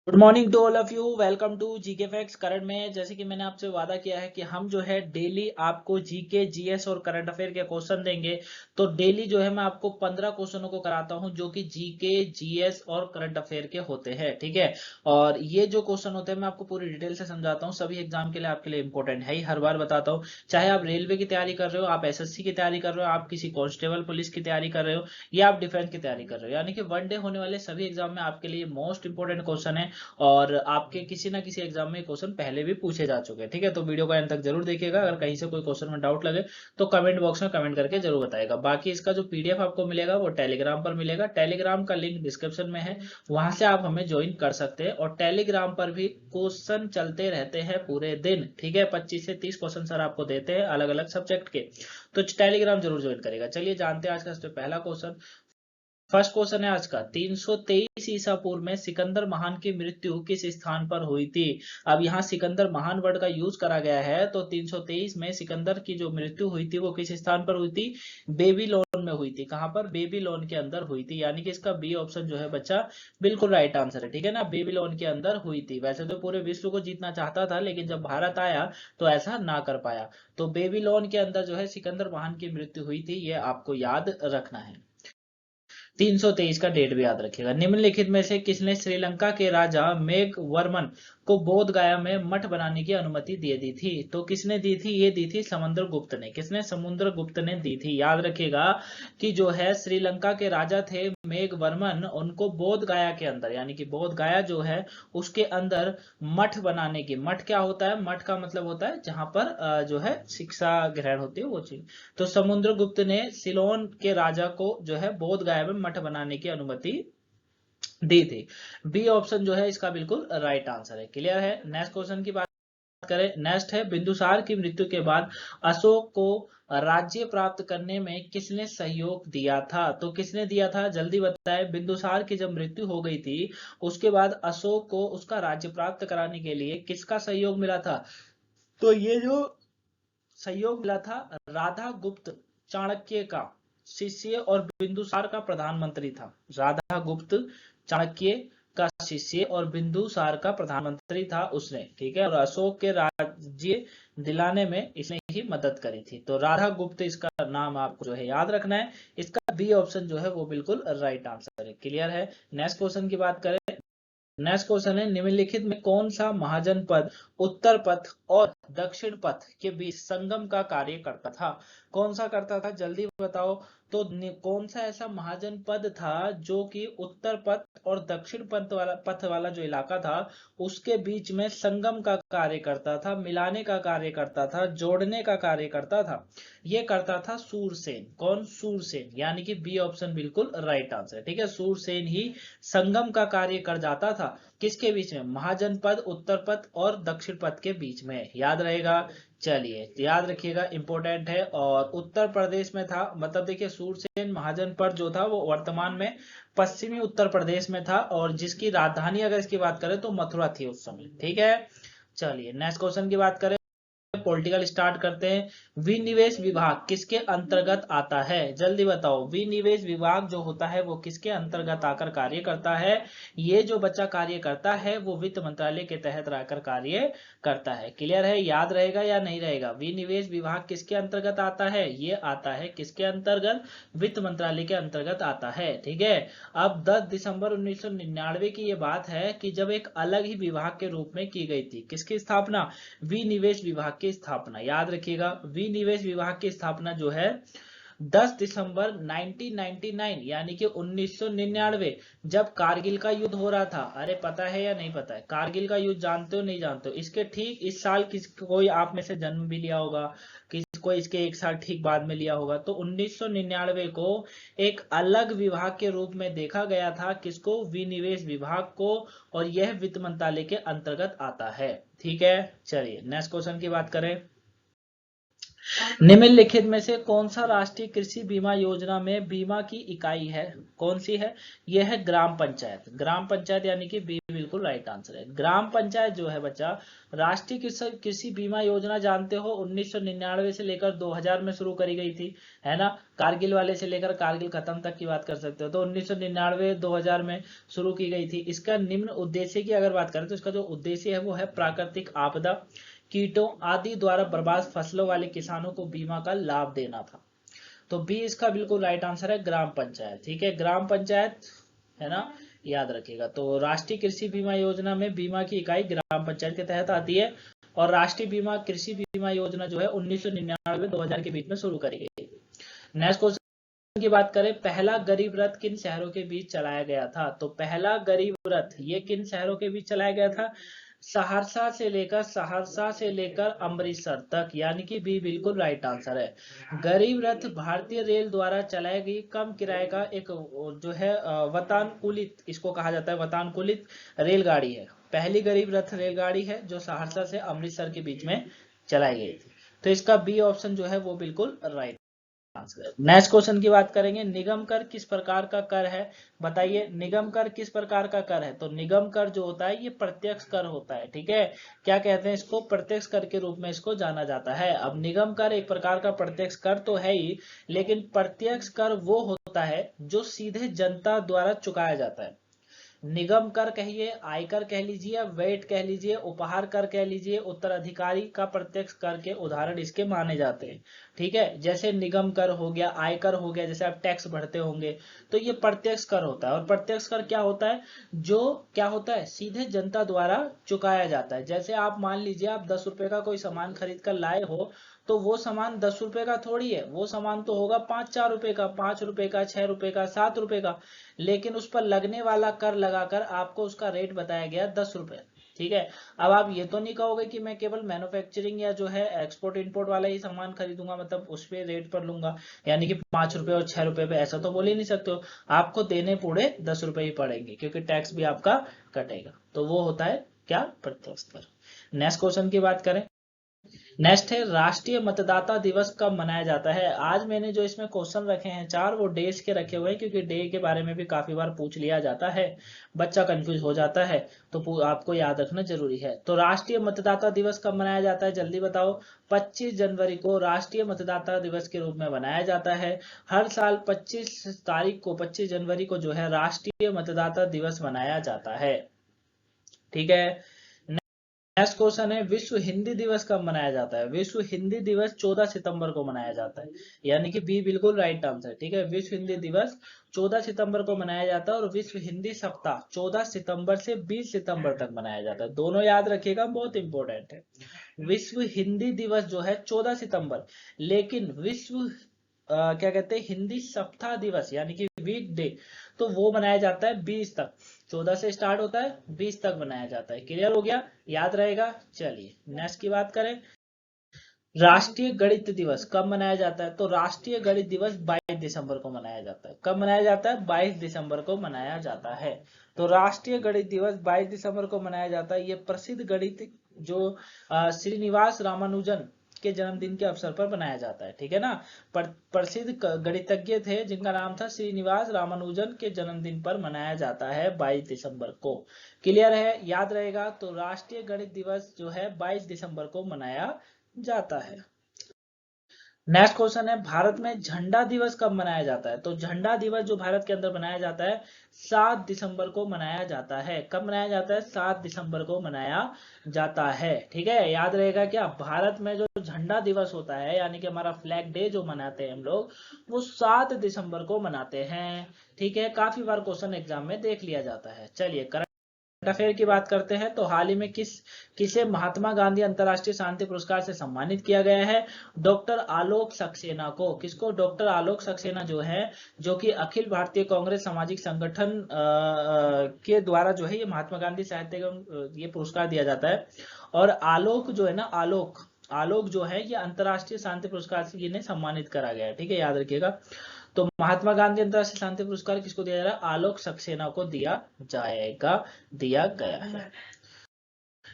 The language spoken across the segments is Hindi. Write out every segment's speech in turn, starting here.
Good morning to all of you. Welcome to GK facts current में। जैसे कि मैंने आपसे वादा किया है कि हम जो है डेली आपको जीके जीएस और करंट अफेयर के क्वेश्चन देंगे। तो डेली जो है मैं आपको 15 क्वेश्चनों को कराता हूं जो कि जीके जीएस और करंट अफेयर के होते हैं, ठीक है। और ये जो क्वेश्चन होते हैं मैं आपको पूरी डिटेल से समझाता हूँ। सभी एग्जाम के लिए आपके लिए इंपॉर्टेंट है ही, हर बार बताता हूँ। चाहे आप रेलवे की तैयारी कर रहे हो, आप एसएससी की तैयारी कर रहे हो, आप किसी कांस्टेबल पुलिस की तैयारी कर रहे हो, या आप डिफेंस की तैयारी कर रहे हो, यानी कि वन डे होने वाले सभी एग्जाम में आपके लिए मोस्ट इंपॉर्टेंट क्वेश्चन है। और आपके किसी ना किसी एग्जाम में क्वेश्चन पहले भी पूछे जा चुके हैं, ठीक है। तो वीडियो को एंड तक जरूर देखिएगा। अगर कहीं से कोई क्वेश्चन में डाउट लगे तो कमेंट बॉक्स में कमेंट करके जरूर बताएगा। बाकी इसका जो पीडीएफ आपको मिलेगा वो टेलीग्राम पर मिलेगा। टेलीग्राम का लिंक डिस्क्रिप्शन में है, वहां से आप हमें ज्वाइन कर सकते हैं। और टेलीग्राम पर भी क्वेश्चन चलते रहते हैं पूरे दिन, ठीक है। 25 से 30 क्वेश्चन सर आपको देते हैं अलग अलग सब्जेक्ट के। तो टेलीग्राम जरूर ज्वाइन करेगा। चलिए जानते हैं आज का पहला क्वेश्चन। फर्स्ट क्वेश्चन है आज का। 323 ईसा पूर्व में सिकंदर महान की मृत्यु किस स्थान पर हुई थी। अब यहाँ सिकंदर महान वर्ड का यूज करा गया है, तो 323 में सिकंदर की जो मृत्यु हुई थी वो किस स्थान पर हुई थी। बेबीलोन में हुई थी। कहां पर? बेबीलोन के अंदर हुई थी, यानी कि इसका बी ऑप्शन जो है बच्चा बिल्कुल राइट आंसर है, ठीक है ना। बेबीलोन के अंदर हुई थी। वैसे तो पूरे विश्व को जीतना चाहता था, लेकिन जब भारत आया तो ऐसा ना कर पाया। तो बेबीलोन के अंदर जो है सिकंदर महान की मृत्यु हुई थी, ये आपको याद रखना है। 323 का डेट भी याद रखिएगा। निम्नलिखित में से किसने श्रीलंका के राजा मेघवर्मन को बोध गया में मठ बनाने की अनुमति दे दी थी। तो किसने दी थी? ये दी थी समुद्रगुप्त ने। किसने? समुद्रगुप्त ने दी थी। याद रखिएगा कि जो है श्रीलंका के राजा थे मेघवर्मन, उनको बोध गया के अंदर, यानी कि बोध गया जो है उसके अंदर मठ बनाने की। मठ क्या होता है? मठ का मतलब होता है जहां पर जो है शिक्षा ग्रहण होती है वो चीज। तो समुद्रगुप्त ने सिलोन के राजा को जो है बोध गया में मठ बनाने की अनुमति दी थी। बी ऑप्शन जो है इसका बिल्कुल राइट आंसर है। क्लियर है। नेक्स्ट क्वेश्चन की बात करें। नेक्स्ट है, बिंदुसार की मृत्यु के बाद अशोक को राज्य प्राप्त करने में किसने सहयोग दिया था। तो किसने दिया था जल्दी बताए। बिंदुसार की जब मृत्यु हो गई थी उसके बाद अशोक को उसका राज्य प्राप्त कराने के लिए किसका सहयोग मिला था। तो ये जो सहयोग मिला था राधा गुप्त चाणक्य का शिष्य और बिंदुसार का प्रधानमंत्री था। राधा गुप्त चाणक्य का शिष्य और बिंदुसार का प्रधानमंत्री था उसने, ठीक है। और अशोक के राज्य दिलाने में इसने ही मदद करी थी। तो राधा गुप्त इसका नाम आपको जो है याद रखना है। इसका बी ऑप्शन जो है वो बिल्कुल राइट आंसर है। क्लियर है। नेक्स्ट क्वेश्चन की बात करें। नेक्स्ट क्वेश्चन है, निम्नलिखित में कौन सा महाजनपद उत्तर पथ और दक्षिण पथ के बीच संगम का कार्य करता था। कौन सा करता था जल्दी बताओ। तो कौन सा ऐसा महाजनपद था जो कि उत्तर पथ और दक्षिण पथ वाला जो इलाका था उसके बीच में संगम का कार्य करता था, मिलाने का कार्य करता था, जोड़ने का कार्य करता था। ये करता था सूरसेन। कौन? सूरसेन, यानी कि बी ऑप्शन बिल्कुल राइट आंसर, ठीक है। सूरसेन ही संगम का कार्य कर जाता था। किसके बीच में? महाजनपद उत्तर पथ और दक्षिण पथ के बीच में। याद रहेगा। चलिए याद रखिएगा, इंपॉर्टेंट है। और उत्तर प्रदेश में था, मतलब देखिए सूरसेन महाजनपद जो था वो वर्तमान में पश्चिमी उत्तर प्रदेश में था, और जिसकी राजधानी अगर इसकी बात करें तो मथुरा थी उस समय, ठीक है। चलिए नेक्स्ट क्वेश्चन की बात करें। पॉलिटिकल स्टार्ट करते हैं। विनिवेश विभाग किसके अंतर्गत आता है जल्दी बताओ। विनिवेश विभाग जो होता है वो किसके अंतर्गत आकर कार्य करता है। ये जो बच्चा कार्य करता है वो वित्त मंत्रालय के तहत रहकर कार्य करता है। क्लियर है। याद रहेगा या नहीं रहेगा। विनिवेश विभाग किसके अंतर्गत आता है? ये आता है किसके अंतर्गत? वित्त मंत्रालय के अंतर्गत आता है, ठीक है। अब 10 दिसंबर 1999 की ये बात है कि जब एक अलग ही विभाग के रूप में की गई थी। किसकी स्थापना? विनिवेश विभाग की स्थापना। याद रखिएगा, विनिवेश विभाग की स्थापना जो है 10 दिसंबर 1999 यानी कि 1999, जब कारगिल का युद्ध हो रहा था। अरे पता है या नहीं पता है? कारगिल का युद्ध जानते हो नहीं जानते हो? इसके ठीक इस साल किस कोई आप में से जन्म भी लिया होगा, किसी को इसके एक साल ठीक बाद में लिया होगा। तो 1999 को एक अलग विभाग के रूप में देखा गया था। किसको? विनिवेश विभाग को। और यह वित्त मंत्रालय के अंतर्गत आता है, ठीक है। चलिए नेक्स्ट क्वेश्चन की बात करें। निम्नलिखित में से कौन सा राष्ट्रीय कृषि बीमा योजना में बीमा की इकाई है? कौन सी है? यह है ग्राम पंचायत। ग्राम पंचायत यानी कि बी बिल्कुल राइट आंसर है। ग्राम पंचायत जो है बच्चा, राष्ट्रीय कृषि बीमा योजना जानते हो 1999 से लेकर 2000 में शुरू करी गई थी, है ना। कारगिल वाले से लेकर कारगिल खत्म तक की बात कर सकते हो। तो 1999 2000 में शुरू की गई थी। इसका निम्न उद्देश्य की अगर बात करें तो इसका जो उद्देश्य है वो है प्राकृतिक आपदा, कीटों आदि द्वारा बर्बाद फसलों वाले किसानों को बीमा का लाभ देना था। तो बी इसका बिल्कुल राइट आंसर है, ग्राम पंचायत। ठीक है, ग्राम पंचायत, है ना, याद रखिएगा। तो राष्ट्रीय कृषि बीमा योजना में बीमा की इकाई ग्राम पंचायत के तहत आती है। और राष्ट्रीय बीमा कृषि बीमा योजना जो है 1999 2000 के बीच में शुरू करी गई। नेक्स्ट क्वेश्चन की बात करें, पहला गरीब रथ किन शहरों के बीच चलाया गया था? तो पहला गरीब रथ ये किन शहरों के बीच चलाया गया था? सहरसा से लेकर अमृतसर तक, यानी कि बी बिल्कुल राइट आंसर है। गरीब रथ भारतीय रेल द्वारा चलाई गई कम किराए का एक जो है वातानुकूलित, इसको कहा जाता है वातानुकूलित रेलगाड़ी है। पहली गरीब रथ रेलगाड़ी है जो सहरसा से अमृतसर के बीच में चलाई गई थी। तो इसका बी ऑप्शन जो है वो बिल्कुल राइट। नेक्स्ट क्वेश्चन की बात करेंगे, निगम कर किस प्रकार का कर है? बताइए, निगम कर किस प्रकार का कर है? तो निगम कर जो होता है ये प्रत्यक्ष कर होता है। ठीक है, क्या कहते हैं इसको? प्रत्यक्ष कर के रूप में इसको जाना जाता है। अब निगम कर एक प्रकार का प्रत्यक्ष कर तो है ही, लेकिन प्रत्यक्ष कर वो होता है जो सीधे जनता द्वारा चुकाया जाता है। निगम कर कहिए, आयकर कह लीजिए, वेट कह लीजिए, उपहार कर कह लीजिए, उत्तराधिकारी का प्रत्यक्ष कर के उदाहरण इसके माने जाते हैं। ठीक है, जैसे निगम कर हो गया, आयकर हो गया, जैसे आप टैक्स भरते होंगे, तो ये प्रत्यक्ष कर होता है। और प्रत्यक्ष कर क्या होता है? जो क्या होता है, सीधे जनता द्वारा चुकाया जाता है। जैसे आप मान लीजिए आप 10 रुपए का कोई सामान खरीद कर लाए हो, तो वो सामान 10 रुपए का थोड़ी है, वो सामान तो होगा 5-4 रुपए का, 5 रुपए का, 6 रुपए का, 7 रुपए का, लेकिन उस पर लगने वाला कर लगाकर आपको उसका रेट बताया गया 10 रुपए। ठीक है, अब आप ये तो नहीं कहोगे कि मैं केवल मैन्युफैक्चरिंग या जो है एक्सपोर्ट इंपोर्ट वाला ही सामान खरीदूंगा, मतलब उस पे रेट पर लूंगा, यानी कि 5 रुपए और 6 रुपए पे, ऐसा तो बोल ही नहीं सकते हो। आपको देने पूरे 10 रुपए ही पड़ेंगे, क्योंकि टैक्स भी आपका कटेगा। तो वो होता है क्या? प्रत्यक्ष कर। नेक्स्ट क्वेश्चन की बात करें, नेक्स्ट है राष्ट्रीय मतदाता दिवस कब मनाया जाता है? आज मैंने जो इसमें क्वेश्चन रखे हैं 4, वो डेज के रखे हुए हैं, क्योंकि डे के बारे में भी काफी बार पूछ लिया जाता है, बच्चा कंफ्यूज हो जाता है, तो आपको याद रखना जरूरी है। तो राष्ट्रीय मतदाता दिवस कब मनाया जाता है, जल्दी बताओ। 25 जनवरी को राष्ट्रीय मतदाता दिवस के रूप में मनाया जाता है। हर साल 25 तारीख को, 25 जनवरी को जो है राष्ट्रीय मतदाता दिवस मनाया जाता है। ठीक है, नेक्स्ट क्वेश्चन है, विश्व हिंदी दिवस कब मनाया जाता है? विश्व हिंदी दिवस 14 सितंबर को मनाया जाता है, यानी कि बी बिल्कुल राइट आंसर। ठीक है, विश्व हिंदी दिवस 14 सितंबर को मनाया जाता है। और विश्व हिंदी सप्ताह 14 सितंबर से 20 सितंबर तक मनाया जाता है। दोनों याद रखिएगा, बहुत इंपॉर्टेंट है। विश्व हिंदी दिवस जो है 14 सितंबर, लेकिन विश्व क्या कहते हैं, हिंदी सप्ताह दिवस यानी कि वीक डे, तो वो मनाया जाता है 20 तक। 14 से स्टार्ट होता है, 20 तक मनाया जाता है। क्लियर हो गया, याद रहेगा। चलिए नेक्स्ट की बात करें, राष्ट्रीय गणित दिवस कब मनाया जाता है? तो राष्ट्रीय गणित दिवस 22 दिसंबर को मनाया जाता है। कब मनाया जाता है? 22 दिसंबर को मनाया जाता है। तो राष्ट्रीय गणित दिवस 22 दिसंबर को मनाया जाता है। ये प्रसिद्ध गणित जो श्रीनिवास रामानुजन के जन्मदिन के अवसर पर बनाया जाता है। ठीक है ना, प्रसिद्ध गणितज्ञ थे जिनका नाम था श्रीनिवास रामानुजन, के जन्मदिन पर मनाया जाता है 22 दिसंबर को। क्लियर है, याद रहेगा। तो राष्ट्रीय गणित दिवस जो है 22 दिसंबर को मनाया जाता है। नेक्स्ट क्वेश्चन है, भारत में झंडा दिवस कब मनाया जाता है? तो झंडा दिवस जो भारत के अंदर मनाया जाता है 7 दिसंबर को मनाया जाता है। कब मनाया जाता है? 7 दिसंबर को मनाया जाता है। ठीक है, याद रहेगा। क्या भारत में जो झंडा दिवस होता है, यानी कि हमारा फ्लैग डे जो मनाते हैं हम लोग, वो 7 दिसंबर को मनाते हैं। ठीक है, काफी बार क्वेश्चन एग्जाम में देख लिया जाता है। चलिए अफेयर की बात करते हैं, तो हाल ही में किसे महात्मा गांधी अंतरराष्ट्रीय शांति पुरस्कार से सम्मानित किया गया है? डॉक्टर आलोक सक्सेना को। किसको? डॉक्टर आलोक सक्सेना जो है, जो कि अखिल भारतीय कांग्रेस सामाजिक संगठन के द्वारा जो है ये महात्मा गांधी साहित्य ये पुरस्कार दिया जाता है। और आलोक जो है ना, आलोक जो है ये अंतरराष्ट्रीय शांति पुरस्कार से इन्हें सम्मानित करा गया है। ठीक है, याद रखिएगा। तो महात्मा गांधी अंतरराष्ट्रीय शांति पुरस्कार किसको दिया जा रहा है? आलोक सक्सेना को दिया जाएगा, दिया गया है।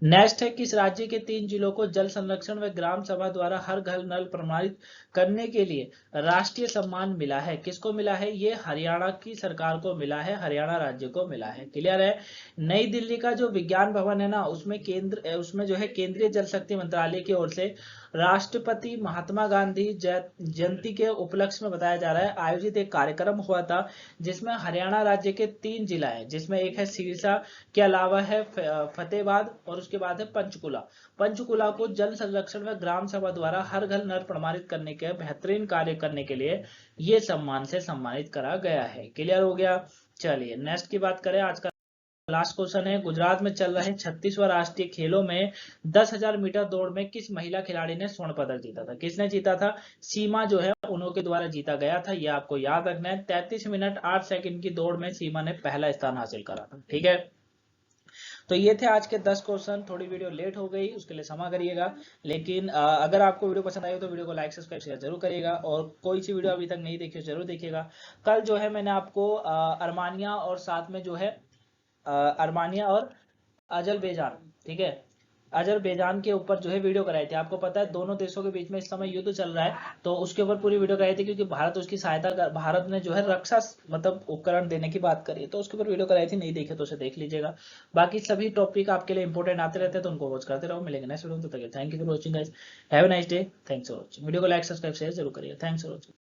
नेक्स्ट है, किस राज्य के 3 जिलों को जल संरक्षण व ग्राम सभा द्वारा हर घर नल प्रमाणित करने के लिए राष्ट्रीय सम्मान मिला है? किसको मिला है? ये हरियाणा की सरकार को मिला है, हरियाणा राज्य को मिला है। क्लियर है? नई दिल्ली का जो विज्ञान भवन है ना, उसमें जो है केंद्रीय जल शक्ति मंत्रालय की ओर से राष्ट्रपति महात्मा गांधी जयंती के उपलक्ष्य में बताया जा रहा है, आयोजित एक कार्यक्रम हुआ था जिसमें हरियाणा राज्य के 3 जिला है, जिसमें एक है सिरसा, के अलावा है फतेहाबाद और उसके बाद है पंचकुला। पंचकुला को जल संरक्षण व ग्राम सभा द्वारा हर घर नल प्रमाणित करने के बेहतरीन कार्य करने के लिए ये सम्मान से सम्मानित करा गया है। क्लियर हो गया? चलिए नेक्स्ट की बात करें। आज का लास्ट क्वेश्चन है, गुजरात में चल रहे 36वां राष्ट्रीय खेलों में 10,000 मीटर दौड़ में किस महिला खिलाड़ी ने स्वर्ण पदक जीता था? किसने जीता था? सीमा जो है उनके द्वारा जीता गया था, ये आपको याद रखना है। 33 मिनट 8 सेकंड की दौड़ में सीमा ने पहला स्थान हासिल करा था। ठीक है, तो ये थे आज के 10 क्वेश्चन। थोड़ी वीडियो लेट हो गई, उसके लिए क्षमा करिएगा, लेकिन अगर आपको वीडियो पसंद आई हो तो वीडियो को लाइक सब्सक्राइब शेयर जरूर करिएगा, और कोई सी वीडियो अभी तक नहीं देखी हो जरूर देखिएगा। कल जो है मैंने आपको अरमानिया और साथ में जो है अरमानिया और अजरबैजान, ठीक है, अजरबैजान के ऊपर जो है वीडियो कराई थी। आपको पता है दोनों देशों के बीच में इस समय युद्ध चल रहा है, तो उसके ऊपर पूरी वीडियो कराई थी, क्योंकि भारत उसकी सहायता कर, भारत ने जो है रक्षा मतलब उपकरण देने की बात करी है, तो उसके ऊपर वीडियो कराई थी। नहीं देखे तो उसे देख लीजिएगा। बाकी सभी टॉपिक आपके लिए इंपॉर्टेंट आते रहते हैं, तो उनको वॉच करते रहो। मिलेंगे नेक्स्ट वीडियो में, तब तक thank you for watching guys, have a nice day, thanks for watching. Video को लाइक सब्सक्राइब शेयर जरूर करिएगा। Thanks for watching.